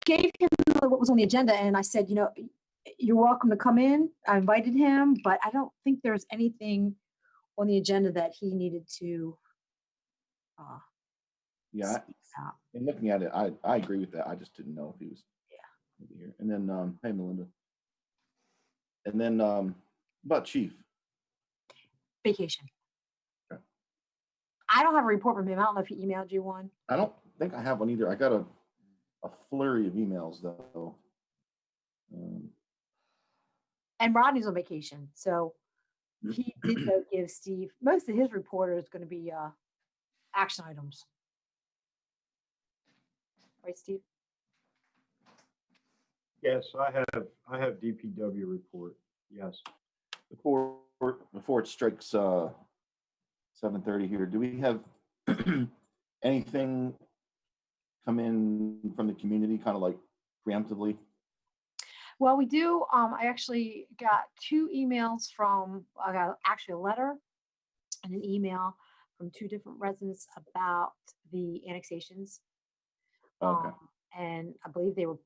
gave him what was on the agenda, and I said, you're welcome to come in. I invited him, but I don't think there's anything on the agenda that he needed to. Yeah, in looking at it, I agree with that. I just didn't know if he was here. And then, hey, Melinda. And then, about Chief. Vacation. Okay. I don't have a report from him. I don't know if he emailed you one. I don't think I have one either. I got a flurry of emails though. And Rodney's on vacation, so he did though give Steve most of his report is going to be action items. Right, Steve? Yes, I have DPW report. Yes. Before it strikes 7:30 here, do we have anything come in from the community, kind of like preemptively? Well, we do. I actually got 2 emails from. I got actually a letter and an email from 2 different residents about the annexations. Okay. And I believe they were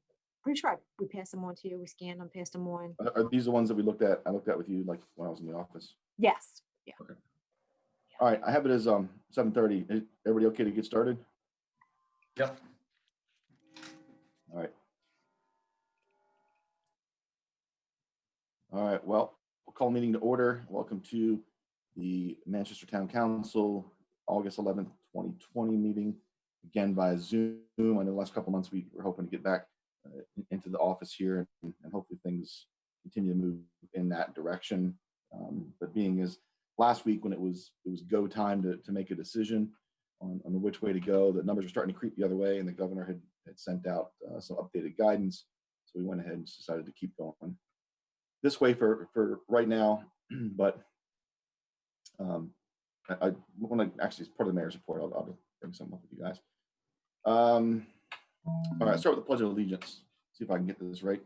pretty sure we passed them on to you. We scanned them, passed them on. Are these the ones that we looked at? I looked at with you like when I was in the office. Yes. Yeah. Okay. All right. I have it as 7:30. Is everybody okay to get started? Yep. All right. All right. Well, we'll call the meeting to order. Welcome to the Manchester Town Council August 11th, 2020 meeting. Again by Zoom. I know the last couple of months we were hoping to get back into the office here, and hopefully things continue to move in that direction. But being as last week when it was go time to make a decision on which way to go, the numbers were starting to creep the other way, and the governor had sent out some updated guidance. So we went ahead and decided to keep going this way for right now. But I want to actually, as part of the mayor's report, I'll bring something up with you guys. All right, start with the Pledge of Allegiance. See if I can get this right.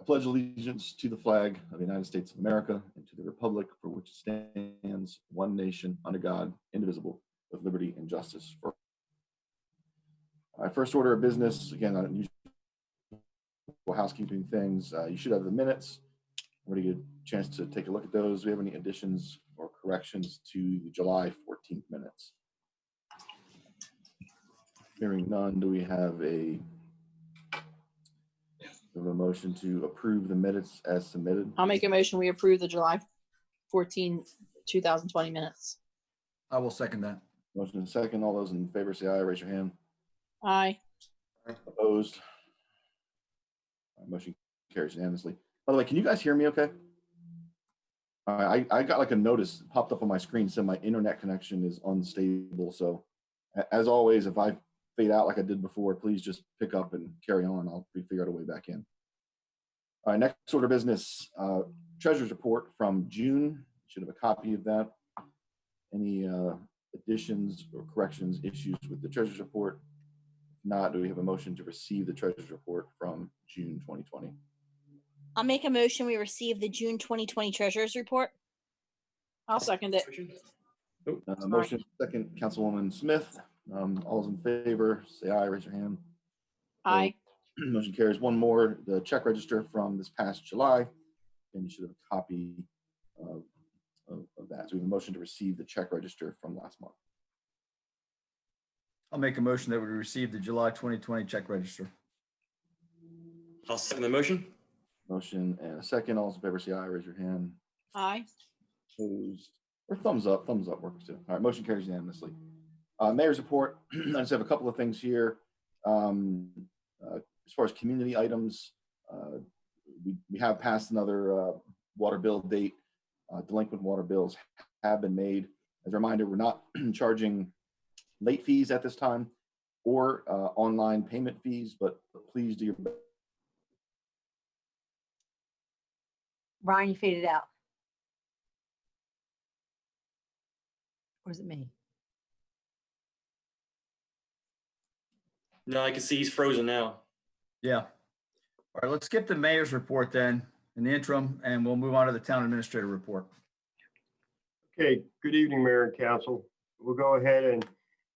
I pledge allegiance to the flag of the United States of America and to the republic for which it stands, one nation, under God, indivisible, with liberty and justice for all. All right, first order of business, again, unusual housekeeping things. You should have the minutes. Everybody get a chance to take a look at those. Do we have any additions or corrections to the July 14th minutes? Hearing none, do we have a motion to approve the minutes as submitted? I'll make a motion. We approve the July 14, 2020 minutes. I will second that. Motion and second. All those in favor say aye. Raise your hand. Aye. Opposed? Motion carries unanimously. By the way, can you guys hear me okay? All right, I got like a notice popped up on my screen saying my internet connection is unstable. So as always, if I fade out like I did before, please just pick up and carry on. I'll figure out a way back in. All right, next order of business, treasurer's report from June. You should have a copy of that. Any additions or corrections, issues with the treasurer's report? If not, do we have a motion to receive the treasurer's report from June 2020? I'll make a motion. We receive the June 2020 treasurer's report. I'll second it. Motion second, Councilwoman Smith. All those in favor, say aye. Raise your hand. Aye. Motion carries. One more, the check register from this past July, and you should have a copy of that. So we have a motion to receive the check register from last month. I'll make a motion that we receive the July 2020 check register. I'll second the motion. Motion and a second. All those in favor, say aye. Raise your hand. Aye. Opposed? Or thumbs up. Thumbs up works too. All right, motion carries unanimously. Mayor's report. I just have a couple of things here. As far as community items, we have passed another water bill date. Delinquent water bills have been made. As a reminder, we're not charging late fees at this time or online payment fees, but please do your best. Ryan, you faded out. Or is it me? No, I can see he's frozen now. Yeah. All right, let's skip the mayor's report then in the interim, and we'll move on to the town administrator report. Okay, good evening, Mayor and Council. We'll go ahead and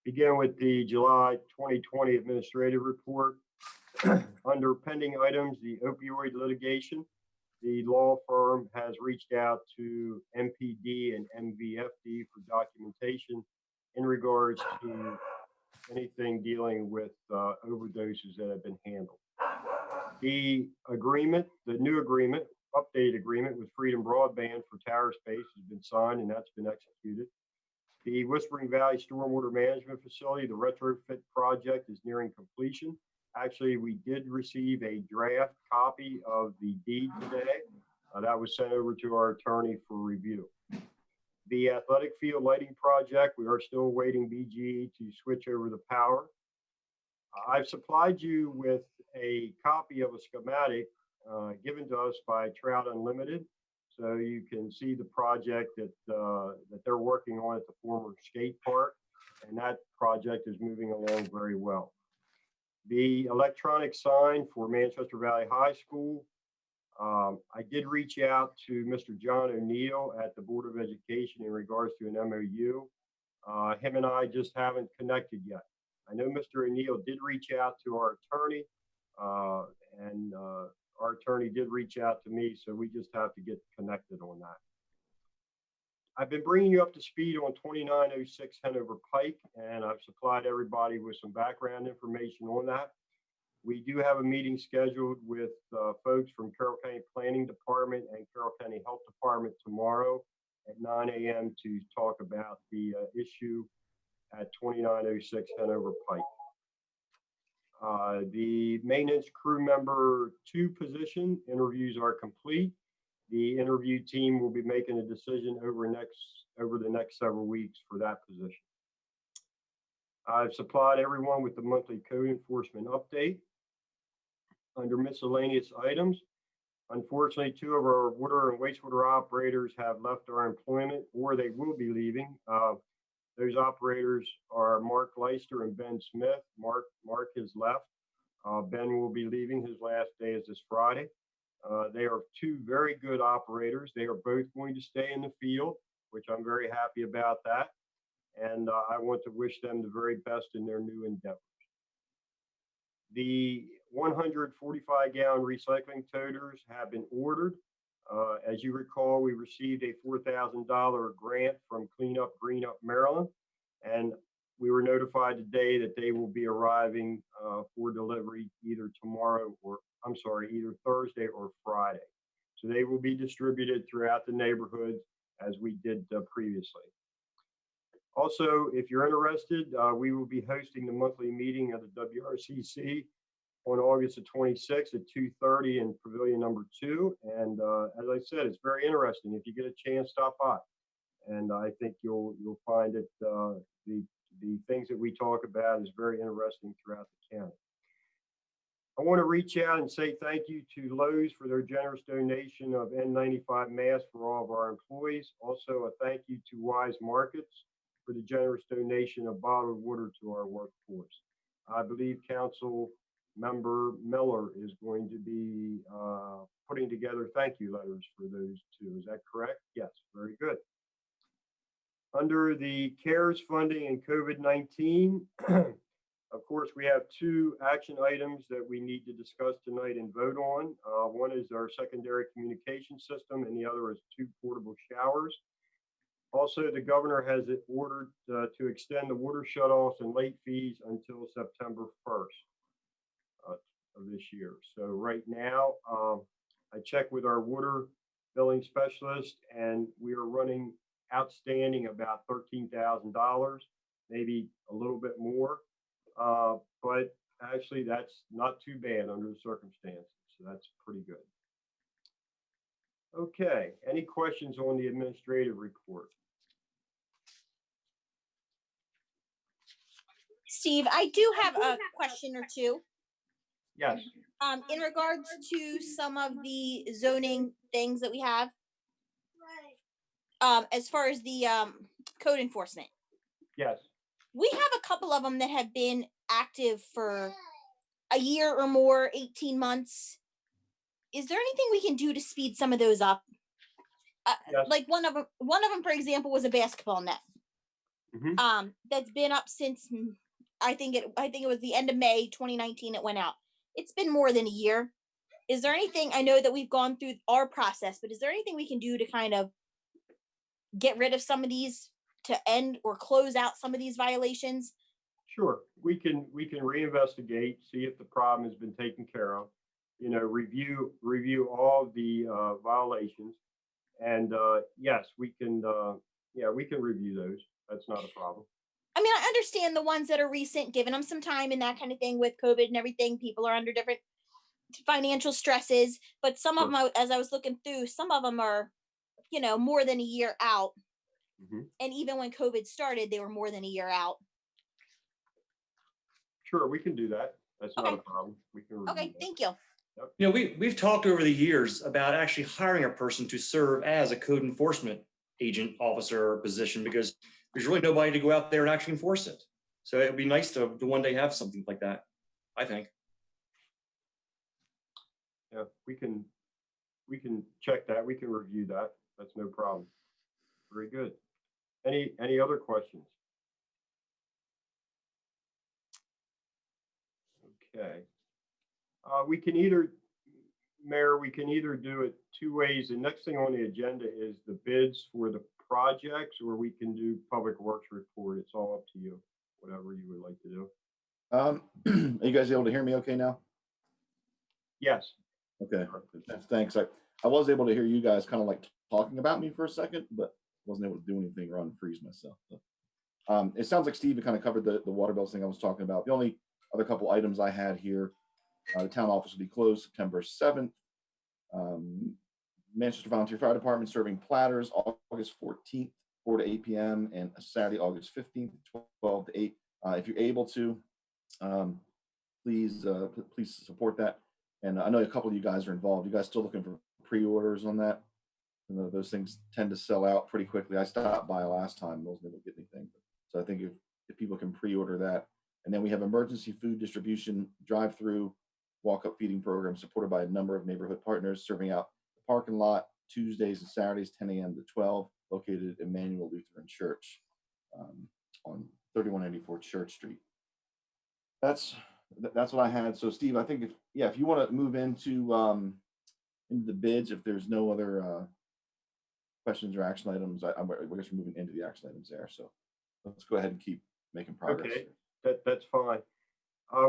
begin with the July 2020 administrative report. Under pending items, the opioid litigation, the law firm has reached out to MPD and MVFD for documentation in regards to anything dealing with overdoses that have been handled. The agreement, the new agreement, updated agreement with Freedom Broadband for tower space has been signed and that's been executed. The Whispering Valley Stormwater Management Facility, the retrofit project is nearing completion. Actually, we did receive a draft copy of the deed today. That was sent over to our attorney for review. The athletic field lighting project, we are still awaiting BGE to switch over the power. I've supplied you with a copy of a schematic given to us by Trout Unlimited. So you can see the project that they're working on at the former skate park. And that project is moving along very well. The electronic sign for Manchester Valley High School, I did reach out to Mr. John O'Neill at the Board of Education in regards to an MOU. Him and I just haven't connected yet. I know Mr. O'Neill did reach out to our attorney, and our attorney did reach out to me, so we just have to get connected on that. I've been bringing you up to speed on 2906 Hanover Pike, and I've supplied everybody with some background information on that. We do have a meeting scheduled with folks from Carroll County Planning Department and Carroll County Health Department tomorrow at 9 a.m. to talk about the issue at 2906 Hanover Pike. The maintenance crew member 2 position interviews are complete. The interview team will be making a decision over the next several weeks for that position. I've supplied everyone with the monthly code enforcement update. Under miscellaneous items, unfortunately, 2 of our water and wastewater operators have left our employment, or they will be leaving. Those operators are Mark Leister and Ben Smith. Mark has left. Ben will be leaving. His last day is this Friday. They are 2 very good operators. They are both going to stay in the field, which I'm very happy about that. And I want to wish them the very best in their new endeavors. The 145-gallon recycling toters have been ordered. As you recall, we received a $4,000 grant from Clean Up Green Up Maryland, and we were notified today that they will be arriving for delivery either either Thursday or Friday. So they will be distributed throughout the neighborhoods as we did previously. Also, if you're interested, we will be hosting the monthly meeting of the WRCC on August the 26th at 2:30 in Pavilion number 2. And as I said, it's very interesting. If you get a chance, stop by. And I think you'll find that the things that we talk about is very interesting throughout the county. I want to reach out and say thank you to Lowe's for their generous donation of N95 masks for all of our employees. Also, a thank you to Wise Markets for the generous donation of bottled water to our workforce. I believe Council Member Miller is going to be putting together thank you letters for those 2. Is that correct? Yes, very good. Under the CARES funding and COVID-19, of course, we have 2 action items that we need to discuss tonight and vote on. One is our secondary communication system, and the other is 2 portable showers. Also, the governor has ordered to extend the water shutoffs and late fees until September 1st of this year. So right now, I checked with our water billing specialist, and we are running outstanding about $13,000, maybe a little bit more. But actually, that's not too bad under the circumstances. So that's pretty good. Okay, any questions on the administrative report? Steve, I do have a question or 2. Yes. In regards to some of the zoning things that we have, as far as the code enforcement, Yes. we have a couple of them that have been active for a year or more, 18 months. Is there anything we can do to speed some of those up? Yes. Like one of them, for example, was a basketball net. Mhm. That's been up since I think it was the end of May 2019. It went out. it's been more than a year. Is there anything, I know that we've gone through our process, but is there anything we can do to kind of get rid of some of these, to end or close out some of these violations? Sure, we can reinvestigate, see if the problem has been taken care of. You know, review all of the violations, and yes, we can review those. That's not a problem. I mean, I understand the ones that are recent, giving them some time and that kind of thing with COVID and everything. People are under different financial stresses, but some of Sure. them, as I was looking through, some of them are, more than a year out. Mhm. And even when COVID started, they were more than a year out. Sure, we can do that. That's not Okay. a problem. We can review Okay, that. thank you. We've talked over the years about actually hiring a person to serve as a code enforcement agent, officer, or position, because there's really nobody to go out there and actually enforce it. So it'd be nice to one day have something like that, I think. Yeah, we can check that. We can review that. That's no problem. Very good. Any other questions? Okay. We can either, Mayor, we can either do it two ways. The next thing on the agenda is the bids for the projects, or we can do Public Works report. It's all up to you, whatever you would like to do. Are you guys able to hear me okay now? Yes. Okay, thanks. I was able to hear you guys kind of like talking about me for a second, but wasn't able to do anything or unfreeze myself. So, it sounds like Steve kind of covered the water bills thing I was talking about. The only other couple items I had here, the town office will be closed September 7th. Manchester Volunteer Fire Department serving platters August 14th, 4 to 8 p.m. and Saturday, August 15th, 12 to 8. If you're able to, please support that. And I know a couple of you guys are involved. You guys still looking for pre-orders on that? You know, those things tend to sell out pretty quickly. I stopped by last time; those didn't get anything. So I think if people can pre-order that, and then we have emergency food distribution drive-through walk-up feeding program supported by a number of neighborhood partners, serving out the parking lot Tuesdays and Saturdays, 10 a.m. to 12, located at Emmanuel Lutheran Church on 3194 Church Street. That's what I had. So Steve, I think if you want to move into the bids, if there's no other questions or action items, I guess we're moving into the action items there. So let's go ahead and keep making progress. Okay, that's fine.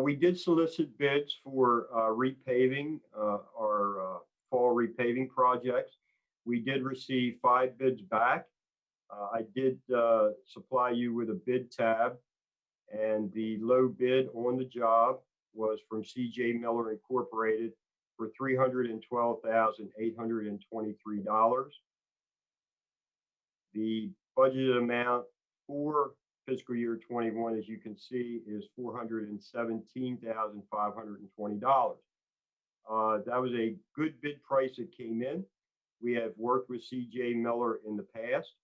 We did solicit bids for repaving our fall repaving projects. We did receive 5 bids back. I did supply you with a bid tab, and the low bid on the job was from C.J. Miller Incorporated for $312,823. The budgeted amount for fiscal year 21, as you can see, is $417,520. That was a good bid price that came in. We have worked with C.J. Miller in the past.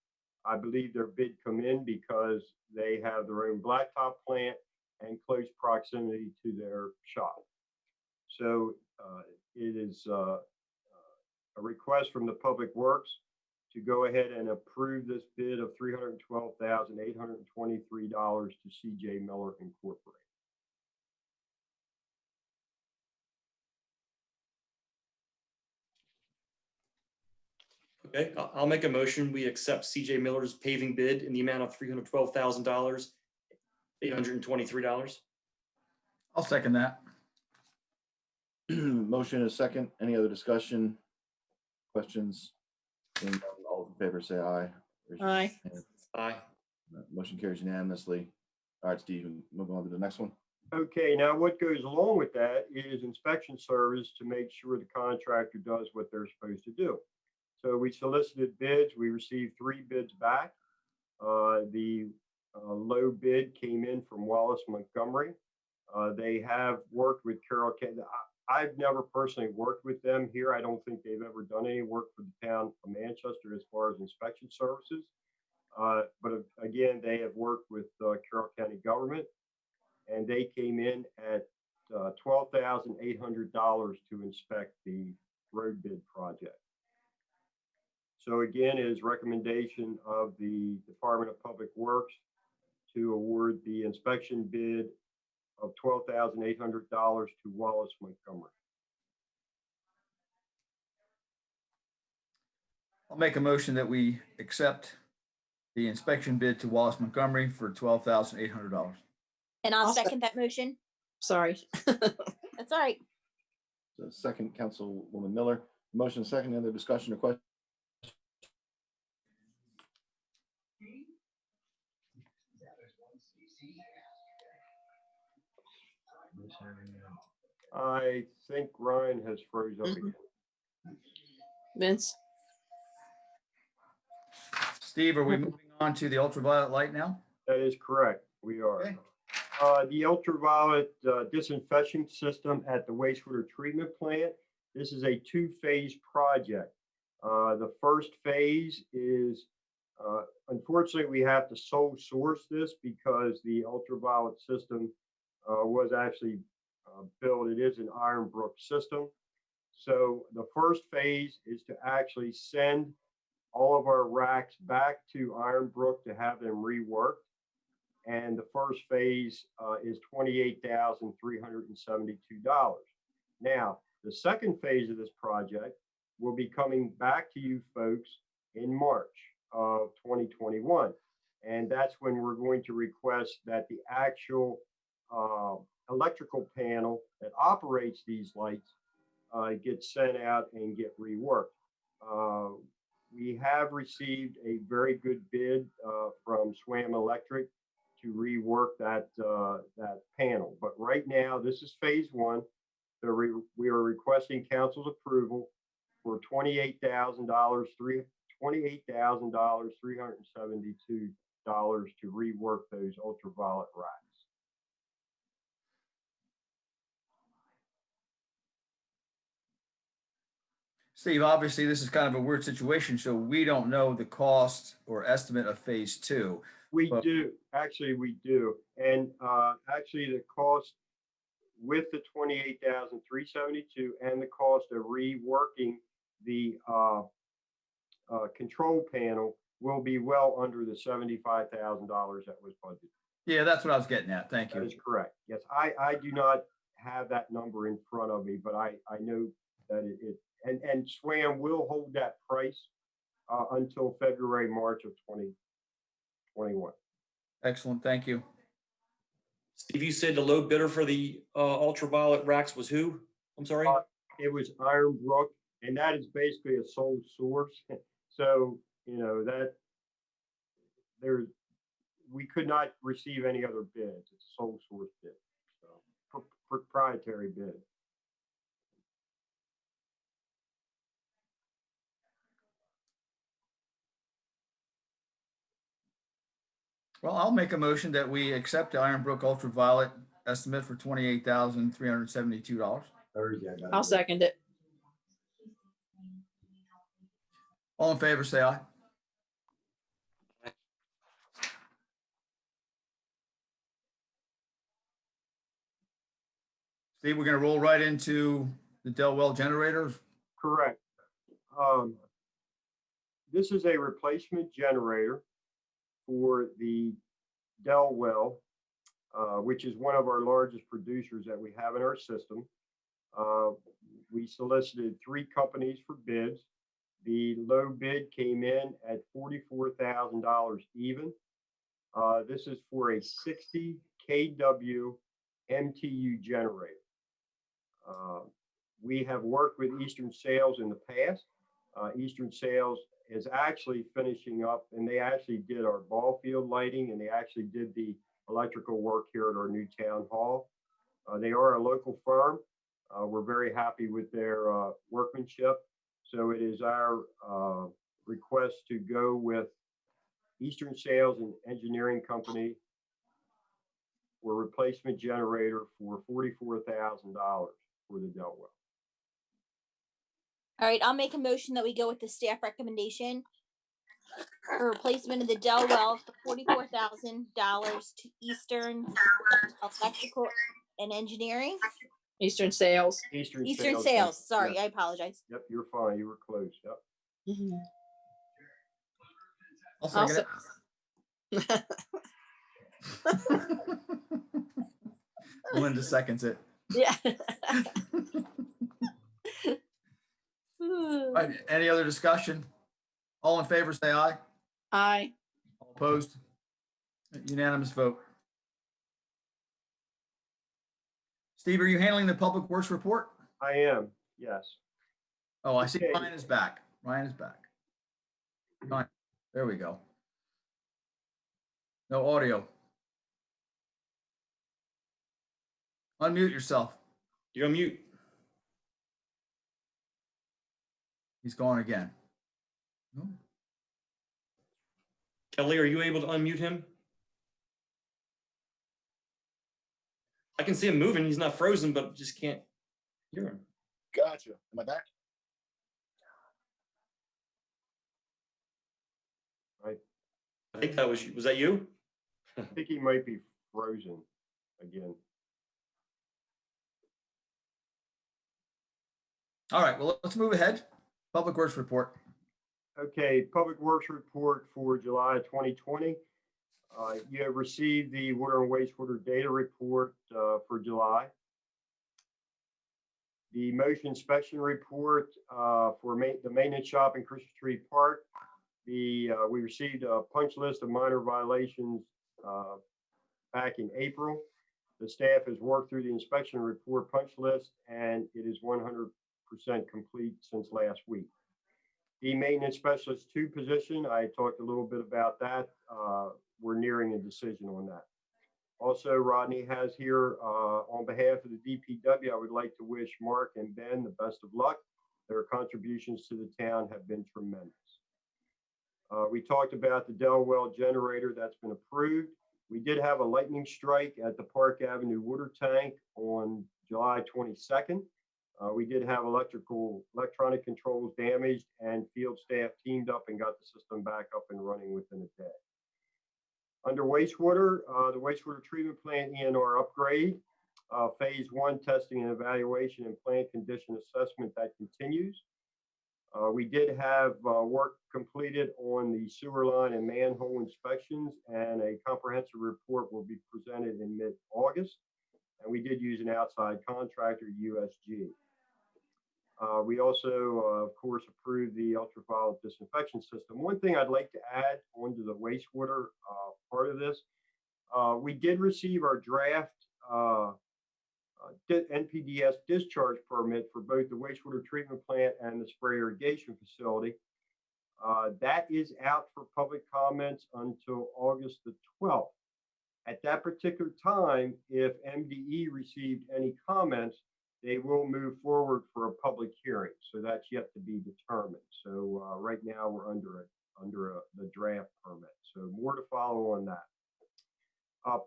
I believe their bid come in because they have their own blacktop plant and close proximity to their shop. So it is a request from the Public Works to go ahead and approve this bid of $312,823 to C.J. Miller Incorporated. Okay, I'll make a motion. We accept CJ Miller's paving bid in the amount of $312,000, $823. I'll second that. Motion is second. Any other discussion? Questions? All in favor, say aye. Aye. Aye. Motion carries unanimously. All right, Steve, move on to the next one. Okay, now what goes along with that is inspection service to make sure the contractor does what they're supposed to do. So we solicited bids. We received 3 bids back. The low bid came in from Wallace Montgomery. They have worked with Carroll County. I've never personally worked with them here. I don't think they've ever done any work for the town of Manchester as far as inspection services. But again, they have worked with Carroll County government, and they came in at $12,800 to inspect the road bid project. So again, it is recommendation of the Department of Public Works to award the inspection bid of $12,800 to Wallace Montgomery. I'll make a motion that we accept the inspection bid to Wallace Montgomery for $12,800. And I'll I'll sec- second that motion. Sorry. That's all right. The second, Councilwoman Miller. Motion second, any other discussion or question? I think Ryan has froze up Mhm. again. Vince? Steve, are we moving on to the ultraviolet light now? That is correct. We are. Okay. The ultraviolet disinfection system at the wastewater treatment plant. This is a two-phase project. The first phase is, unfortunately, we have to sole source this because the ultraviolet system was actually built. It is an Ironbrook system. So the first phase is to actually send all of our racks back to Ironbrook to have them reworked. And the first phase is $28,372. Now, the second phase of this project will be coming back to you folks in March of 2021. And that's when we're going to request that the actual electrical panel that operates these lights gets sent out and get reworked. We have received a very good bid from Swam Electric to rework that panel. But right now, this is phase one. So we are requesting council's approval for $28,000, $372 to rework those ultraviolet racks. Steve, obviously, this is kind of a weird situation, so we don't know the cost or estimate of phase two. We But- do, actually, we do. And actually, the cost with the $28,372 and the cost of reworking the control panel will be well under the $75,000 that was budgeted. Yeah, that's what I was getting at. Thank That you. is correct. Yes, I do not have that number in front of me, but I know that and SWAM will hold that price until February, March of 2021. Excellent. Thank you. Steve, you said the low bidder for the ultraviolet racks was who? I'm sorry. It was Ironbrook, and that is basically a sole source. So, you know, that we could not receive any other bids. It's a sole source bid, so proprietary bid. Well, I'll make a motion that we accept the Ironbrook ultraviolet estimate for $28,372. I'll second it. All in favor, say aye. Steve, we're going to roll right into the Del Well generator. Correct. This is a replacement generator for the Del Well, which is one of our largest producers that we have in our system. We solicited 3 companies for bids. The low bid came in at $44,000 even. This is for a 60 kW MTU generator. We have worked with Eastern Sales in the past. Eastern Sales is actually finishing up, and they actually did our ball field lighting, and they actually did the electrical work here at our new town hall. They are a local firm. We're very happy with their workmanship. So it is our request to go with Eastern Sales and Engineering Company for replacement generator for $44,000 for the Del Well. All right, I'll make a motion that we go with the staff recommendation for replacement of the Del Well for $44,000 to Eastern Electrical and Engineering. Eastern Sales. Eastern Sales, sorry, Yep. I apologize. Yep, you're fine. You were close. Yep. Mhm. I'll I'll second it. Melinda seconds it. Yeah. All right, any other discussion? All in favor, say aye. Aye. All opposed? Unanimous vote. Steve, are you handling the Public Works report? I am, yes. Oh, I see Okay. Ryan is back. Ryan is back. Ryan, there we go. No audio. Unmute yourself. You're on mute. He's gone again. No. Kelly, are you able to unmute him? I can see him moving. He's not frozen, but just can't hear him. Gotcha. Am I back? I think that was that you? I think he might be frozen again. All right, well, let's move ahead. Public Works report. Okay, Public Works report for July 2020. You have received the water and wastewater data report for July. The motion inspection report for the maintenance shop in Christmas Tree Park. We received a punch list of minor violations back in April. The staff has worked through the inspection report punch list, and it is 100% complete since last week. The maintenance specialist 2 position, I talked a little bit about that. We're nearing a decision on that. Also, Rodney has here, on behalf of the DPW, I would like to wish Mark and Ben the best of luck. Their contributions to the town have been tremendous. We talked about the Delwell generator that's been approved. We did have a lightning strike at the Park Avenue water tank on July 22nd. We did have electronic controls damaged, and field staff teamed up and got the system back up and running within a day. Under wastewater, the wastewater treatment plant ENR upgrade, phase 1 testing and evaluation and plant condition assessment that continues. We did have work completed on the sewer line and manhole inspections, and a comprehensive report will be presented in mid-August. And we did use an outside contractor, USG. We also, of course, approved the ultraviolet disinfection system. One thing I'd like to add onto the wastewater part of this, we did receive our draft NPDS discharge permit for both the wastewater treatment plant and the spray irrigation facility. That is out for public comments until August the 12th. At that particular time, if MDE received any comments, they will move forward for a public hearing. So that's yet to be determined. So right now we're under the draft permit. So more to follow on that.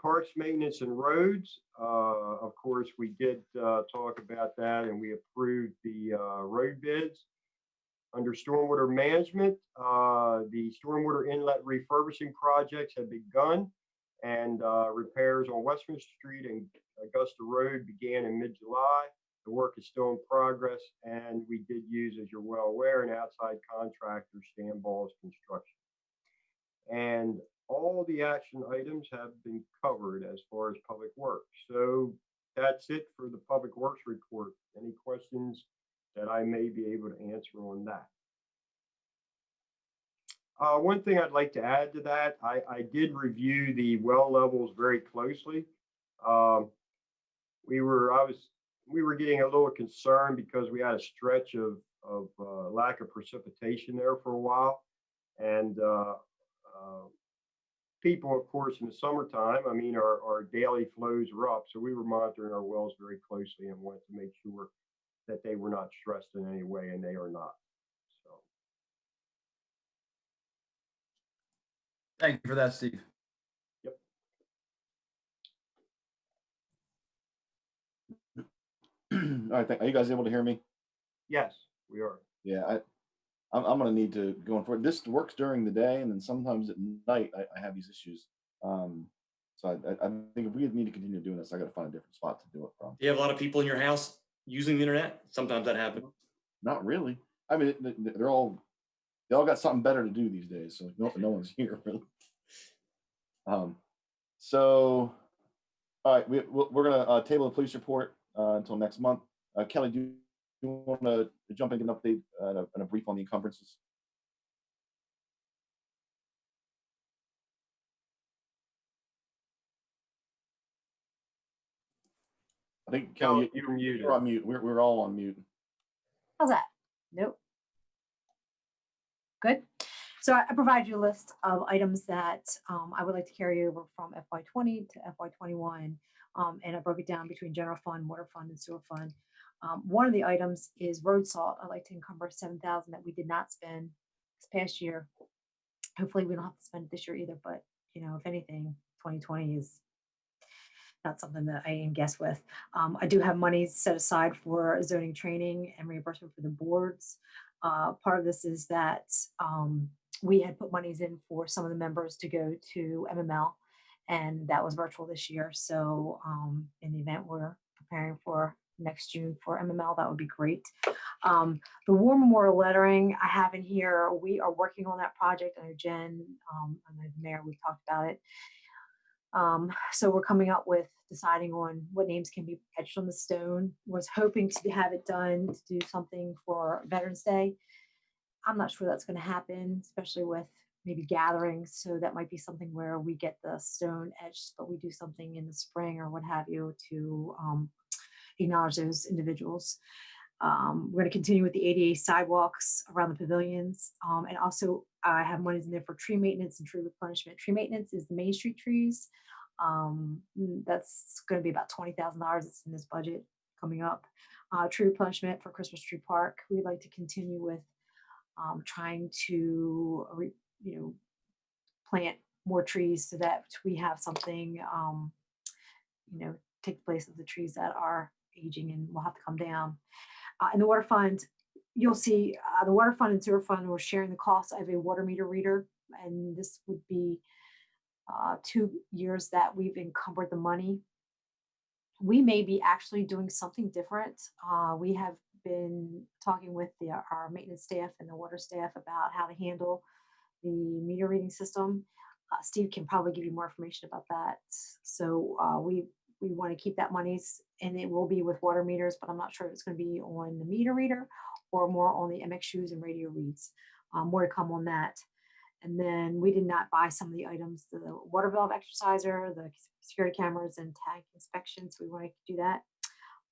Parks maintenance and roads. Of course, we did talk about that, and we approved the road bids. Under stormwater management, the stormwater inlet refurbishing projects have begun, and repairs on Western Street and Augusta Road began in mid-July. The work is still in progress, and we did use, as you're well aware, an outside contractor, Stanball's Construction. And all the action items have been covered as far as public works. So that's it for the public works report. Any questions that I may be able to answer on that? One thing I'd like to add to that, I did review the well levels very closely. We were getting a little concerned because we had a stretch of lack of precipitation there for a while. And people, of course, in the summertime, I mean, our daily flows are up. So we were monitoring our wells very closely and wanted to make sure that they were not stressed in any way, and they are not. So. Thank you for that, Steve. Yep. All right, are you guys able to hear me? Yes, we are. Yeah, I'm going to need to go on for it. This works during the day, and then sometimes at night I have these issues. So I think if we need to continue doing this, I got to find a different spot to do it from. Do you have a lot of people in your house using the internet? Sometimes that happens. Not really. I mean, they all got something better to do these days, so no one's here really. So All right, we're gonna table the police report until next month. Kelly, do you want to jump in and give an update and a brief on the encumbrances? I think Kelly, You're muted. you're on mute. We're all on mute. How's that? Nope. Good. So I provide you a list of items that I would like to carry over from FY20 to FY21. And I broke it down between general fund, water fund, and sewer fund. One of the items is road salt. I'd like to encumber 7,000 that we did not spend this past year. Hopefully we don't have to spend it this year either, but you know, if anything, 2020 is not something that I can guess with. I do have money set aside for zoning training and reimbursement for the boards. Part of this is that we had put monies in for some of the members to go to MML, and that was virtual this year. So in the event we're preparing for next June for MML, that would be great. The War Memorial lettering I have in here, we are working on that project. I know Jen, I know the mayor, we've talked about it. So we're coming up with deciding on what names can be etched on the stone. Was hoping to have it done to do something for Veterans Day. I'm not sure that's going to happen, especially with maybe gatherings. So that might be something where we get the stone etched, but we do something in the spring or what have you to acknowledge those individuals. We're going to continue with the ADA sidewalks around the pavilions. And also I have monies in there for tree maintenance and tree replenishment. Tree maintenance is the Main Street trees. That's going to be about $20,000. It's in this budget coming up. Tree replenishment for Christmas Tree Park. We'd like to continue with trying to, plant more trees so that we have something, take the place of the trees that are aging and will have to come down. In the water fund, you'll see the water fund and sewer fund, we're sharing the cost of a water meter reader. And this would be 2 years that we've encumbered the money. We may be actually doing something different. We have been talking with our maintenance staff and the water staff about how to handle the meter reading system. Steve can probably give you more information about that. So we want to keep that monies, and it will be with water meters, but I'm not sure if it's going to be on the meter reader or more on the MXUs and radio reads. More to come on that. And then we did not buy some of the items, the water valve exerciser, the security cameras, and tank inspections. So we want to do that.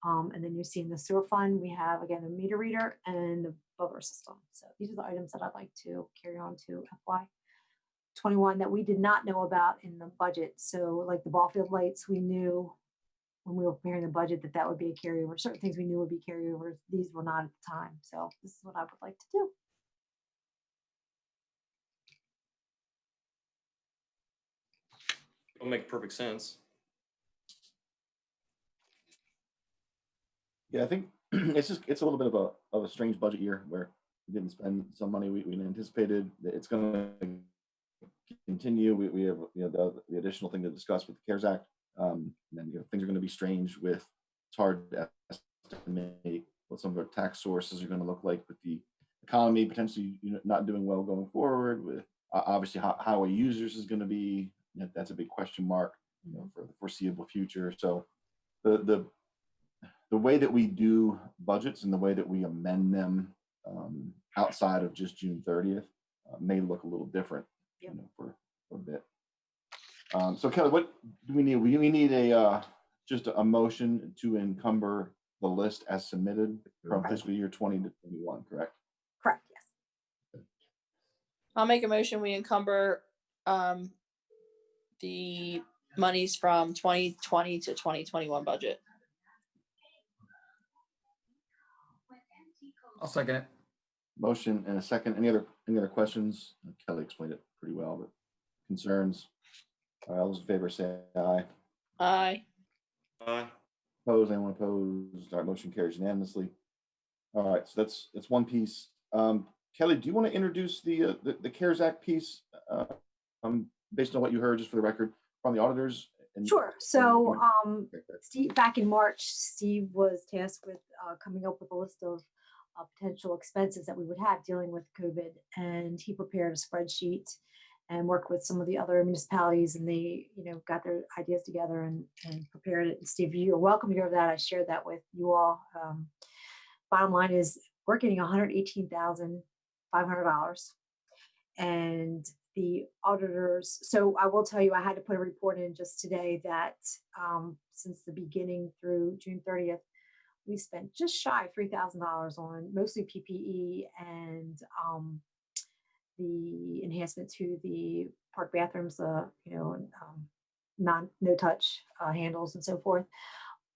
And then you see in the sewer fund, we have, again, the meter reader and the buffer system. So these are the items that I'd like to carry on to FY21 that we did not know about in the budget. So like the ball field lights, we knew when we were preparing the budget that would be a carryover. Certain things we knew would be carryovers. These were not at the time. So this is what I would like to do. It'll make perfect sense. Yeah, I think it's a little bit of a strange budget year where we didn't spend some money we anticipated. It's going to continue. We have the additional thing to discuss with the CARES Act. And then things are going to be strange with, it's hard to estimate what some of our tax sources are going to look like with the economy potentially not doing well going forward. With obviously highway users is going to be, that's a big question mark for the foreseeable future. So the way that we do budgets and the way that we amend them outside of just June 30th may look a little different, for a bit. So Kelly, what do we need? We need just a motion to encumber the list as submitted from fiscal year 20 to 21, correct? Correct, yes. I'll make a motion. We encumber the monies from 2020 to 2021 budget. I'll second it. Motion and a second. Any other questions? Kelly explained it pretty well, but concerns? All right, all those in favor say aye. Aye. Aye. Opposed? Anyone opposed? All right, motion carries unanimously. All right, so that's one piece. Kelly, do you want to introduce the CARES Act piece based on what you heard, just for the record, from the auditors? Sure. So Steve, back in March, Steve was tasked with coming up with a list of potential expenses that we would have dealing with COVID, and he prepared a spreadsheet. and worked with some of the other municipalities, and they, got their ideas together and prepared it. And Steve, you're welcome to go over that. I shared that with you all. Bottom line is we're getting $118,500, and the auditors. So I will tell you, I had to put a report in just today that since the beginning through June 30th, we spent just shy of $3,000 on mostly PPE and the enhancement to the park bathrooms, and, no touch handles and so forth.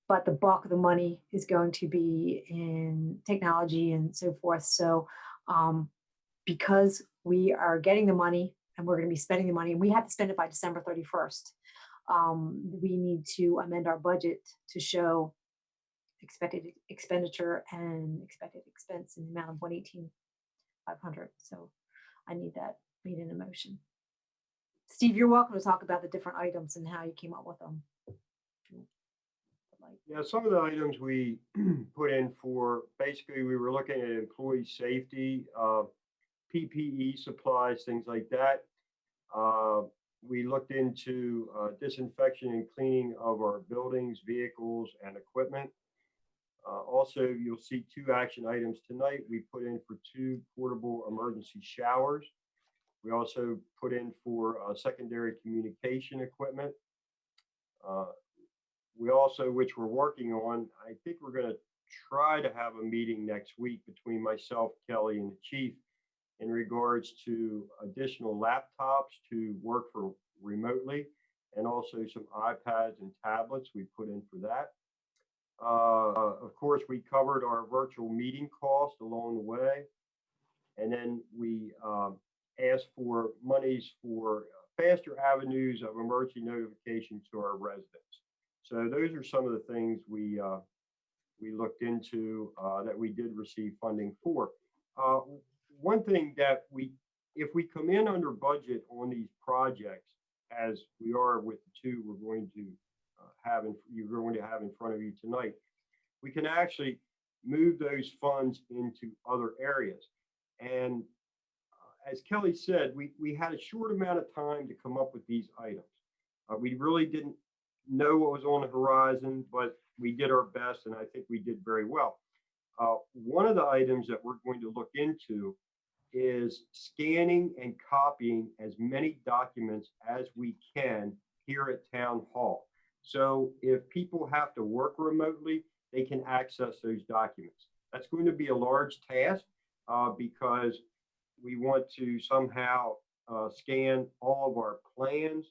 But the bulk of the money is going to be in technology and so forth. So because we are getting the money and we're going to be spending the money, and we have to spend it by December 31st, we need to amend our budget to show expected expenditure and expected expense in the amount of 118,500. So I need that made in a motion. Steve, you're welcome to talk about the different items and how you came up with them. Yeah, some of the items we put in for, basically, we were looking at employee safety, PPE supplies, things like that. We looked into disinfection and cleaning of our buildings, vehicles, and equipment. Also, you'll see 2 action items tonight. We put in for 2 portable emergency showers. We also put in for secondary communication equipment. We also, which we're working on, I think we're going to try to have a meeting next week between myself, Kelly, and the chief in regards to additional laptops to work for remotely, and also some iPads and tablets we put in for that. Of course, we covered our virtual meeting cost along the way. And then we asked for monies for faster avenues of emergency notification to our residents. So those are some of the things we looked into that we did receive funding for. One thing that if we come in under budget on these projects, as we are with the 2 we're going to you're going to have in front of you tonight, we can actually move those funds into other areas. And as Kelly said, we had a short amount of time to come up with these items. We really didn't know what was on the horizon, but we did our best, and I think we did very well. One of the items that we're going to look into is scanning and copying as many documents as we can here at Town Hall. So if people have to work remotely, they can access those documents. That's going to be a large task because we want to somehow scan all of our plans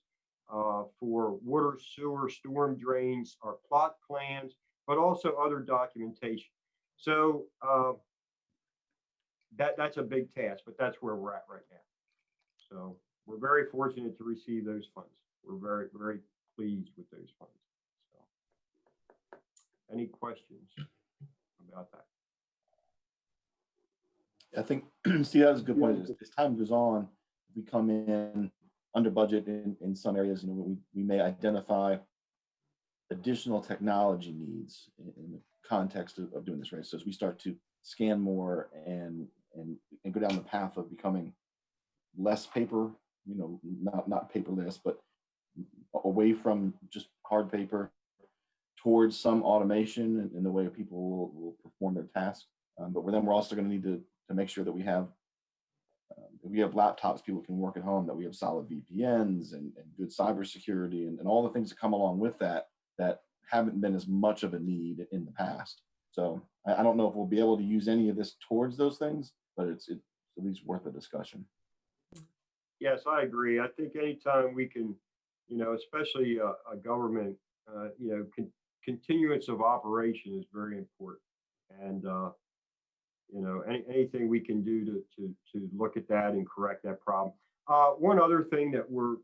for water, sewer, storm drains, our plot plans, but also other documentation. So that's a big task, but that's where we're at right now. So we're very fortunate to receive those funds. We're very, very pleased with those funds. So, any questions about that? I think, Steve, that was a good point. As time goes on, we come in under budget in some areas, we may identify additional technology needs in the context of doing this, right? So as we start to scan more and go down the path of becoming less paper, not paperless, but away from just hard paper towards some automation in the way people will perform their tasks. But then we're also going to need to make sure that we have laptops people can work at home, that we have solid VPNs and good cybersecurity and all the things that come along with that haven't been as much of a need in the past. So I don't know if we'll be able to use any of this towards those things, but it's at least worth a discussion. Yes, I agree. I think anytime we can, especially a government, continuance of operation is very important. And, anything we can do to look at that and correct that problem. One other thing that we're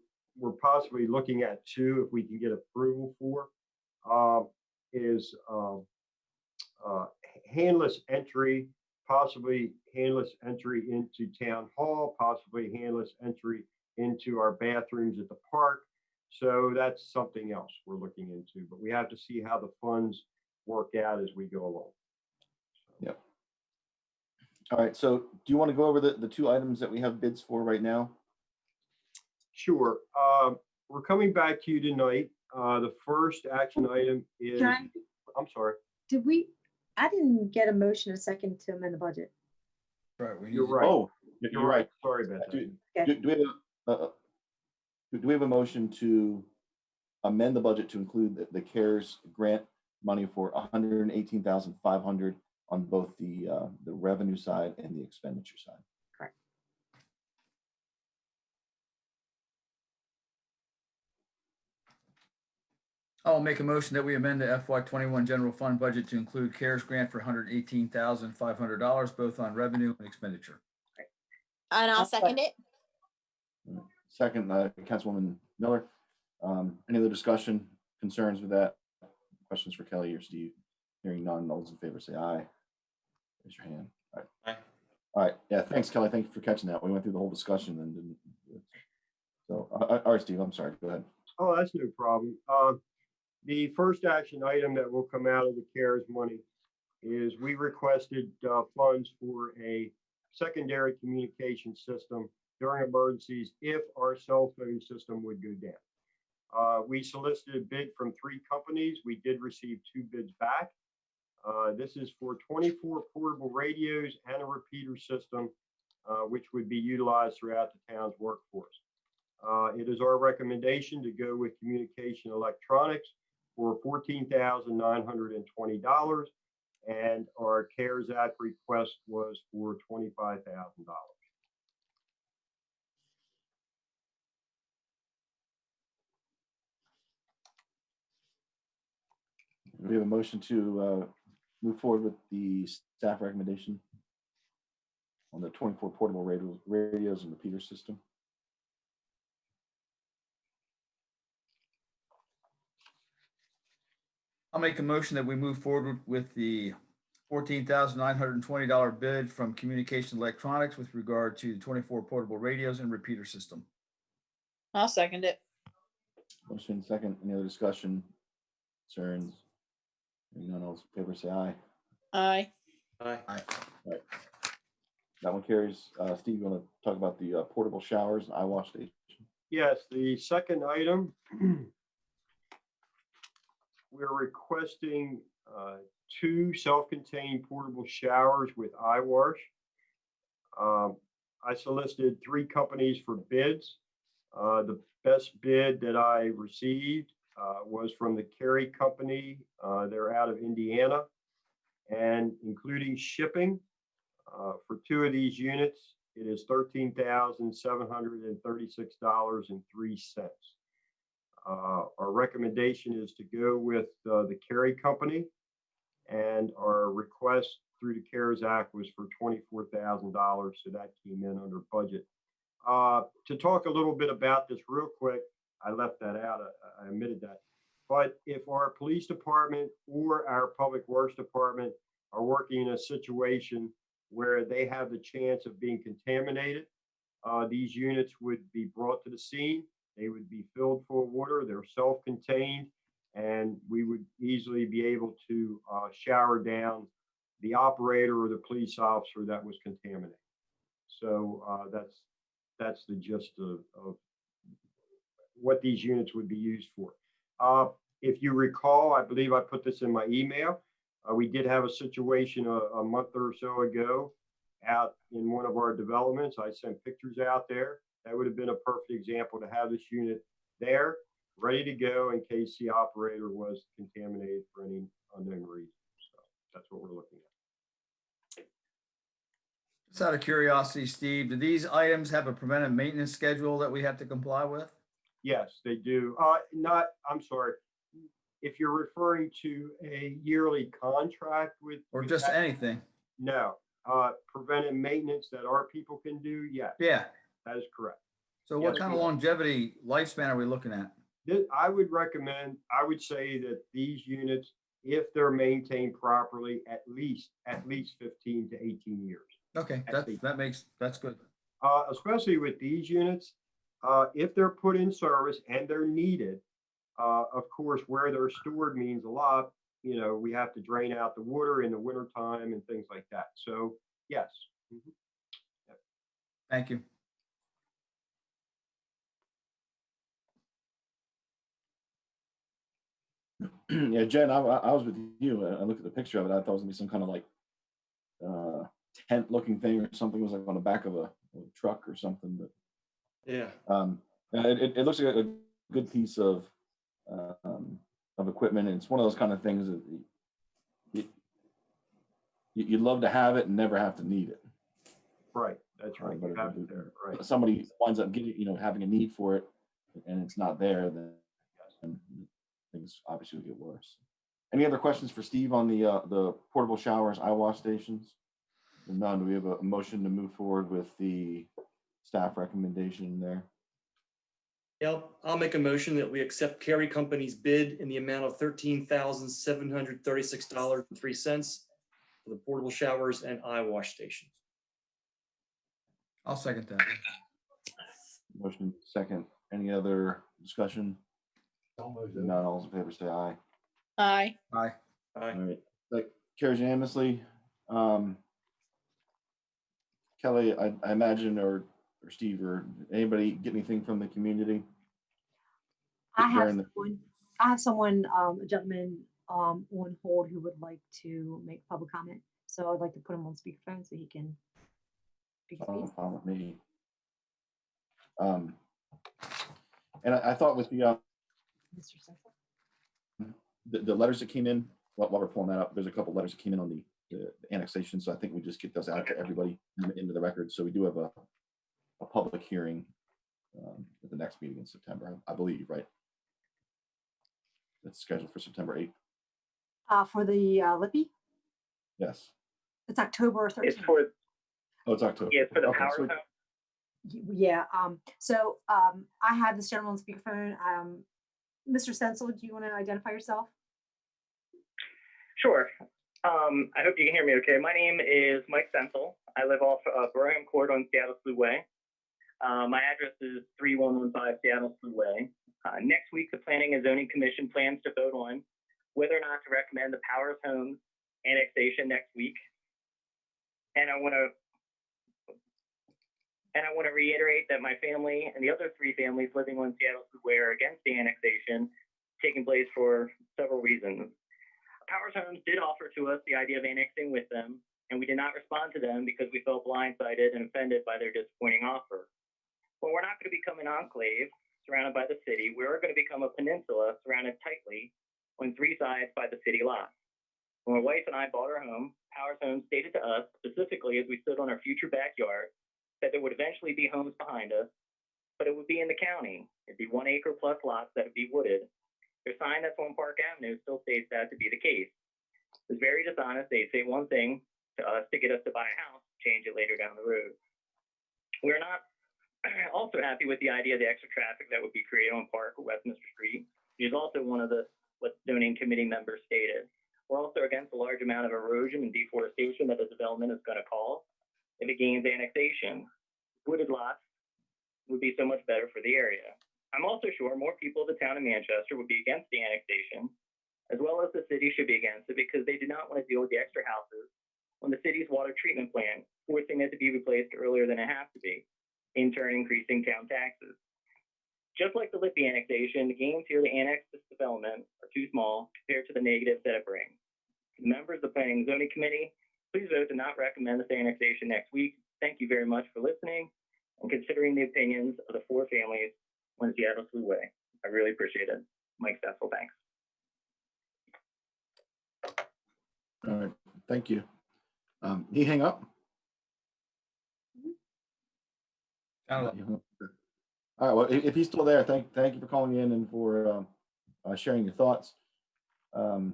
possibly looking at too, if we can get approval for, is handless entry, possibly handless entry into Town Hall, possibly handless entry into our bathrooms at the park. So that's something else we're looking into, but we have to see how the funds work out as we go along. Yep. All right, so do you want to go over the 2 items that we have bids for right now? Sure. We're coming back to you tonight. The first action item is, Can I'm sorry. I didn't get a motion a second to amend the budget. Right, we need You're to- right. Oh, you're right. Sorry about that. Do we have a motion to amend the budget to include the CARES grant money for 118,500 on both the revenue side and the expenditure side? Correct. I'll make a motion that we amend the FY21 general fund budget to include CARES grant for $118,500, both on revenue and expenditure. And I'll second it. Second, Councilwoman Miller. Any other discussion, concerns with that? Questions for Kelly or Steve? Hearing none, all those in favor say aye. Raise your hand. All right. Aye. All right. Yeah, thanks, Kelly. Thank you for catching that. We went through the whole discussion and didn't. So, all right, Steve, I'm sorry. Go ahead. Oh, that's no problem. The first action item that will come out of the CARES money is we requested funds for a secondary communication system during emergencies if our cell phone system would go down. We solicited a bid from 3 companies. We did receive 2 bids back. This is for 24 portable radios and a repeater system, which would be utilized throughout the town's workforce. It is our recommendation to go with Communication Electronics for $14,920, and our CARES Act request was for $25,000. We have a motion to move forward with the staff recommendation on the 24 portable radios and repeater system. I'll make a motion that we move forward with the $14,920 bid from Communication Electronics with regard to the 24 portable radios and repeater system. I'll second it. Motion second. Any other discussion, concerns? Hearing none, all those in favor say aye. Aye. Aye. That one carries. Steve, you want to talk about the portable showers and eye wash station? Yes, the second item, we're requesting 2 self-contained portable showers with eye wash. I solicited 3 companies for bids. The best bid that I received was from the Carey Company. They're out of Indiana, and including shipping for 2 of these units, it is $13,736.03. Our recommendation is to go with the Carey Company, and our request through the CARES Act was for $24,000, so that came in under budget. To talk a little bit about this real quick, I left that out, I omitted that. But if our police department or our public works department are working in a situation where they have the chance of being contaminated, these units would be brought to the scene. They would be filled full of water. They're self-contained, and we would easily be able to shower down the operator or the police officer that was contaminated. So that's the gist of what these units would be used for. If you recall, I believe I put this in my email. We did have a situation a month or so ago out in one of our developments. I sent pictures out there. That would have been a perfect example to have this unit there, ready to go in case the operator was contaminated for any unknown reason. So that's what we're looking at. Just out of curiosity, Steve, do these items have a preventive maintenance schedule that we have to comply with? Yes, they do. I'm sorry. If you're referring to a yearly contract with. Or with just that, anything? No. Preventive maintenance that our people can do, yes. Yeah. That is correct. So what Yes, kind of we- longevity lifespan are we looking at? I would say that these units, if they're maintained properly, at least 15 to 18 years. Okay, that's good. Especially with these units, if they're put in service and they're needed, of course, where they're stored means a lot. You know, we have to drain out the water in the wintertime and things like that. So, yes. Thank you. Yeah, Jen, I was with you. I looked at the picture of it. I thought it was gonna be some kind of like tent looking thing or something. It was like on the back of a truck or something. But Yeah. it looks like a good piece of equipment. And it's one of those kind of things that you'd love to have it and never have to need it. Right, that's right. But You have it there, right. if somebody winds up getting, having a need for it and it's not there, then things obviously will get worse. Any other questions for Steve on the portable showers, eye wash stations? None. Do we have a motion to move forward with the staff recommendation there? Yeah, I'll make a motion that we accept Carey Company's bid in the amount of $13,736.03 for the portable showers and eye wash stations. I'll second that. Motion second. Any other discussion? None. All those in favor say aye. Aye. Aye. Aye. All right. That carries unanimously. Kelly, I imagine, or Steve, or anybody get anything from the community? I have During the- someone, a gentleman on hold who would like to make public comment. So I'd like to put him on speakerphone so he can speak his piece. Fine with me. And I thought with Mr. Sensel? the letters that came in, while we're pulling that up, there's a couple letters that came in on the annexation. So I think we just get those out to everybody into the record. So we do have a public hearing at the next meeting in September, I believe, right? It's scheduled for September 8th. For the Lippy, Yes. it's October 13th. It's for, Oh, it's October. yeah, it's for the Okay, power so- zone. Yeah, so I have this gentleman on speakerphone. Mr. Sensel, do you want to identify yourself? Sure. I hope you can hear me okay. My name is Mike Sensel. I live off Burham Court on Seattle Slough Way. My address is 3115 Seattle Slough Way. Next week, the Planning and Zoning Commission plans to vote on whether or not to recommend the Powers Homes annexation next week. And I want to reiterate that my family and the other three families living on Seattle Slough Way are against the annexation taking place for several reasons. Powers Homes did offer to us the idea of annexing with them, and we did not respond to them because we felt blindsided and offended by their disappointing offer. But we're not going to become an enclave surrounded by the city. We're going to become a peninsula surrounded tightly on three sides by the city lot. When my wife and I bought our home, Powers Homes stated to us, specifically as we stood on our future backyard, that there would eventually be homes behind us, but it would be in the county. It'd be 1 acre plus lots that would be wooded. Their sign that's on Park Avenue still states that to be the case. It's very dishonest. They say one thing to us to get us to buy a house, change it later down the road. We're not also happy with the idea of the extra traffic that would be created on Park or Westminster Street, which is also one of what zoning committee members stated. We're also against a large amount of erosion and deforestation that the development is going to cause if it gains annexation. Wooded lots would be so much better for the area. I'm also sure more people of the town of Manchester would be against the annexation, as well as the city should be against it because they do not want to deal with the extra houses on the city's water treatment plant, forcing it to be replaced earlier than it has to be, in turn increasing town taxes. Just like the Lippy annexation, the gains here to annex this development are too small compared to the negatives that it brings. Members of the Planning and Zoning Committee, please vote to not recommend this annexation next week. Thank you very much for listening and considering the opinions of the four families on Seattle Slough Way. I really appreciate it. Mike Sessel, thanks. All right. Thank you. He hang up? Sounded like- All right. Well, if he's still there, thank you for calling in and for sharing your thoughts. I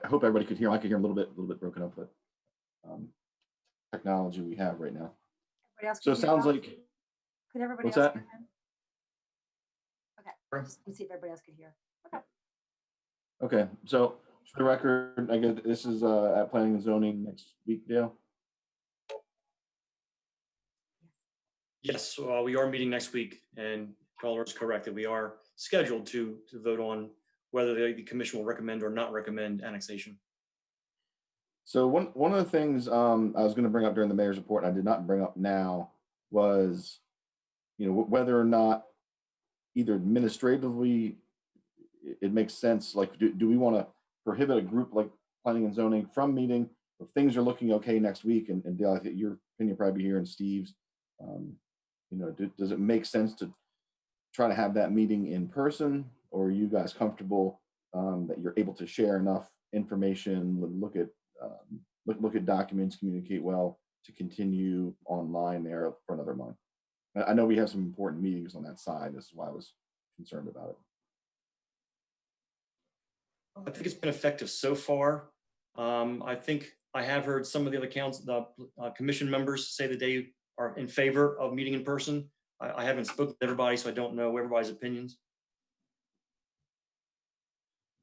hope everybody could hear. I could hear a little bit broken up, but technology we have right now. Everybody else So can it hear sounds that? like, Could everybody what's else that? hear him? Okay, Sure. just to see if everybody else could hear. Okay. okay. So for the record, I guess this is at Planning and Zoning next week, Dale. Yes, we are meeting next week, and caller is correct that we are scheduled to vote on whether the commission will recommend or not recommend annexation. So one of the things I was going to bring up during the mayor's report, and I did not bring up now, was whether or not either administratively, it makes sense. Like, do we want to prohibit a group like planning and zoning from meeting if things are looking okay next week? And Dale, I think your opinion probably here and Steve's, does it make sense to try to have that meeting in person, or are you guys comfortable that you're able to share enough information, look at documents, communicate well to continue online there for another month? I know we have some important meetings on that side. This is why I was concerned about it. I think it's been effective so far. I think I have heard some of the other commission members say that they are in favor of meeting in person. I haven't spoken to everybody, so I don't know everybody's opinions.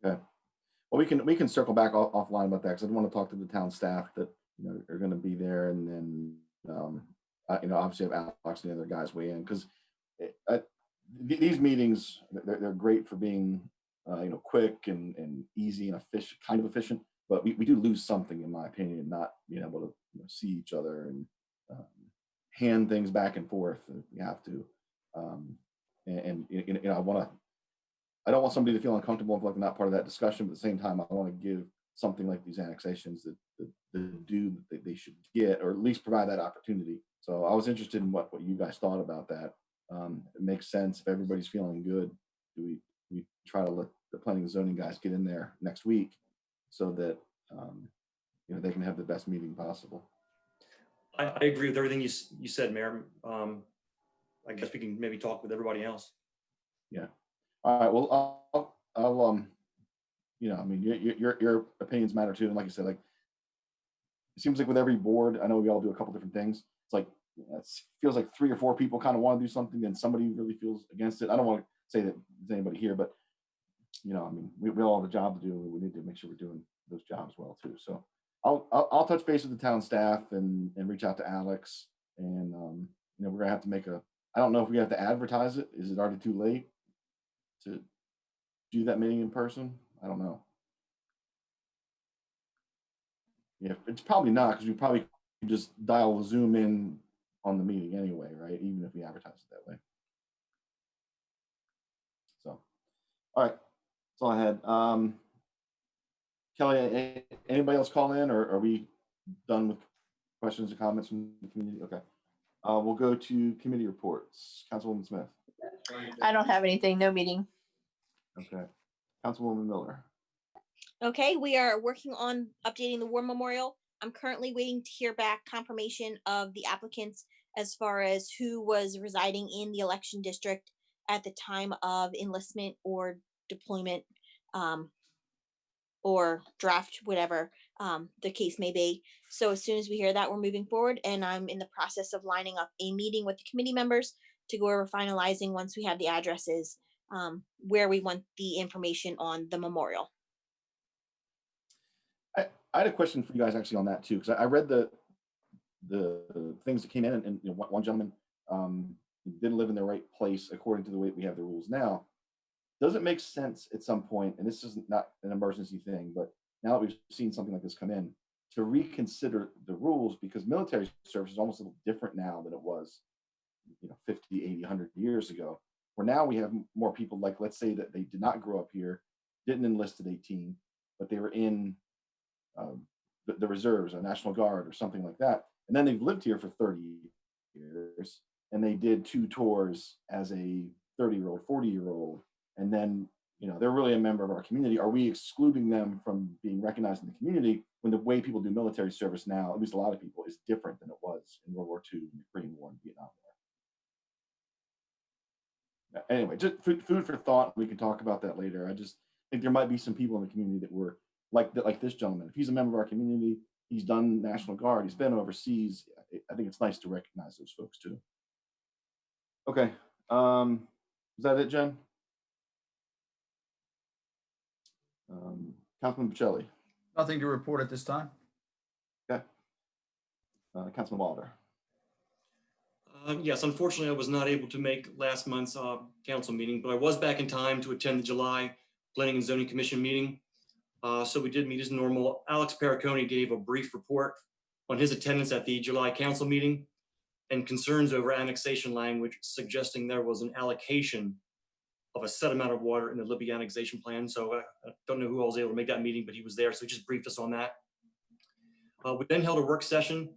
Okay. Well, we can circle back offline about that, because I want to talk to the town staff that are going to be there, and then obviously have Alex and the other guys weigh in, because these meetings, they're great for being quick and easy and efficient, but we do lose something, in my opinion, not being able to see each other and hand things back and forth if we have to. I don't want somebody to feel uncomfortable if like not part of that discussion, but at the same time, I want to give something like these annexations that they should get, or at least provide that opportunity. So I was interested in what you guys thought about that. It makes sense if everybody's feeling good. Do we try to let the planning and zoning guys get in there next week so that they can have the best meeting possible? I agree with everything you said, Mayor. I guess we can maybe talk with everybody else. Yeah. All right. Well, I'll your opinions matter too. And like you said, like, it seems like with every board, I know we all do a couple different things. It's like, it feels like 3 or 4 people kind of want to do something, and somebody really feels against it. I don't want to say that there's anybody here, but we all have a job to do. We need to make sure we're doing those jobs well too. So I'll touch base with the town staff and reach out to Alex, and we're gonna have to I don't know if we have to advertise it. Is it already too late to do that meeting in person? I don't know. Yeah, it's probably not, because we probably could just dial Zoom in on the meeting anyway, right? Even if we advertise it that way. So, all right, that's all I had. Kelly, anybody else call in, or are we done with questions or comments from the community? Okay. We'll go to committee reports. Councilwoman Smith. I don't have anything, no meeting. Okay. Councilwoman Miller. Okay, we are working on updating the war memorial. I'm currently waiting to hear back confirmation of the applicants as far as who was residing in the election district at the time of enlistment or deployment, or draft, whatever the case may be. So as soon as we hear that, we're moving forward, and I'm in the process of lining up a meeting with the committee members to go over finalizing, once we have the addresses, where we want the information on the memorial. I had a question for you guys actually on that too, because I read the things that came in, and one gentleman didn't live in the right place according to the way we have the rules now. Does it make sense at some point, and this is not an emergency thing, but now that we've seen something like this come in, to reconsider the rules, because military service is almost a little different now than it was 50, 80, 100 years ago, where now we have more people, like, let's say that they did not grow up here, didn't enlist at 18, but they were in the reserves or National Guard or something like that, and then they've lived here for 30 years, and they did 2 tours as a 30-year-old, 40-year-old, and then they're really a member of our community. Are we excluding them from being recognized in the community when the way people do military service now, at least a lot of people, is different than it was in World War II, the Korean War, and Vietnam War? Anyway, just food for thought. We can talk about that later. I just think there might be some people in the community that were like this gentleman. If he's a member of our community, he's done National Guard, he's been overseas, I think it's nice to recognize those folks too. Okay. Is that it, Jen? Councilman Bocelli. Nothing to report at this time. Okay. Councilman Wilder. Yes, unfortunately, I was not able to make last month's council meeting, but I was back in time to attend the July Planning and Zoning Commission meeting. So we did meet as normal. Alex Perricone gave a brief report on his attendance at the July council meeting and concerns over annexation language, suggesting there was an allocation of a set amount of water in the Libby annexation plan. So I don't know who all was able to make that meeting, but he was there. So he just briefed us on that. We then held a work session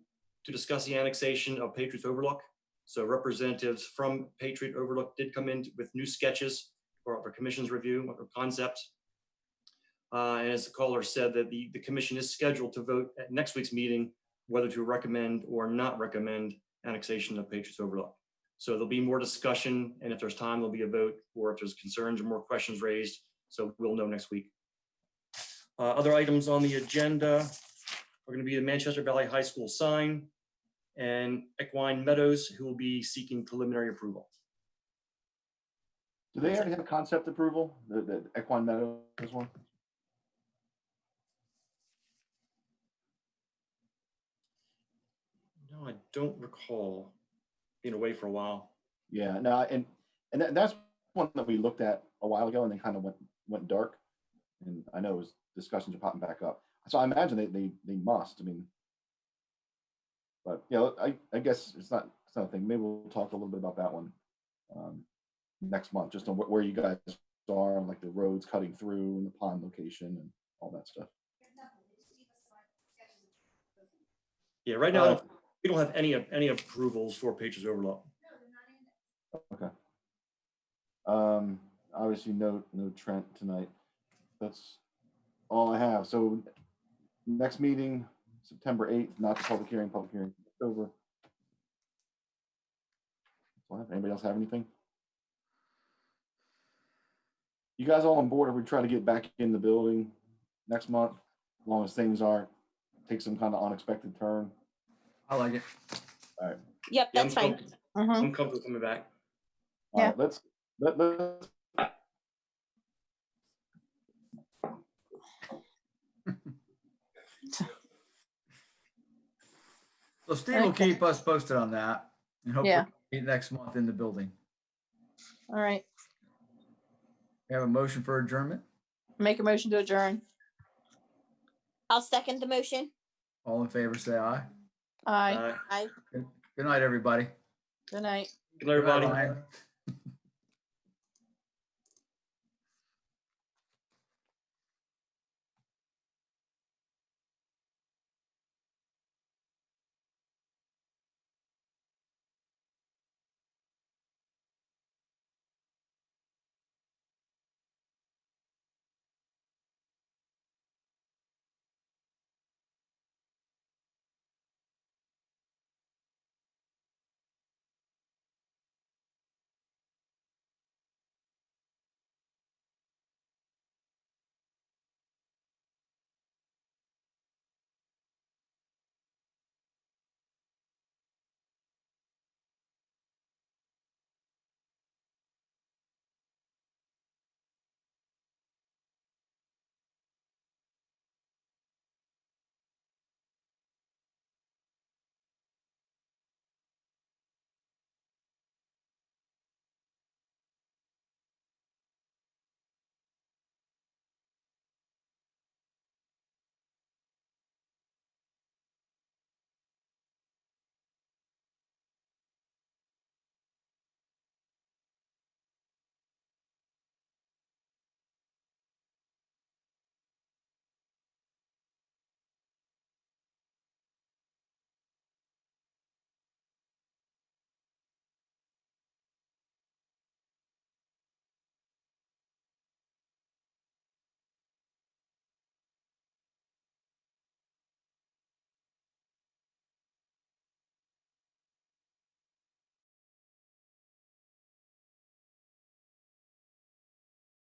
to discuss the annexation of Patriots Overlook. So representatives from Patriot Overlook did come in with new sketches for commission's review or concepts. And as the caller said, that the commission is scheduled to vote at next week's meeting whether to recommend or not recommend annexation of Patriots Overlook. So there'll be more discussion, and if there's time, there'll be a vote, or if there's concerns or more questions raised. So we'll know next week. Other items on the agenda are going to be the Manchester Valley High School sign and Equine Meadows, who will be seeking preliminary approval. Do they already have concept approval, the Equine Meadows one? No, I don't recall being away for a while. Yeah, no, and that's one that we looked at a while ago and then kind of went dark. And I know it was discussions are popping back up. So I imagine they must. I mean, but you know, I guess it's not a thing. Maybe we'll talk a little bit about that one next month, just on where you guys are, and like the roads cutting through and the pond location and all that stuff. Yeah, right now we don't have any approvals for Patriots Overlook. Okay. Obviously no Trent tonight. That's all I have. So next meeting, September 8th, not the public hearing over. Anybody else have anything? You guys all on board if we try to get back in the building next month, as long as things aren't take some kind of unexpected turn? I like it. All right. Yep, Yeah, that's fine. I'm comfortable coming back. All Yeah. right, let's So Steve will Okay. keep us posted on that, and hopefully Yeah. meet next month in the building. All right. We have a motion for adjournment. Make a motion to adjourn. I'll second the motion. All in favor, say aye. Aye. I Good night, everybody. Good night. Good night, everybody. Ryan.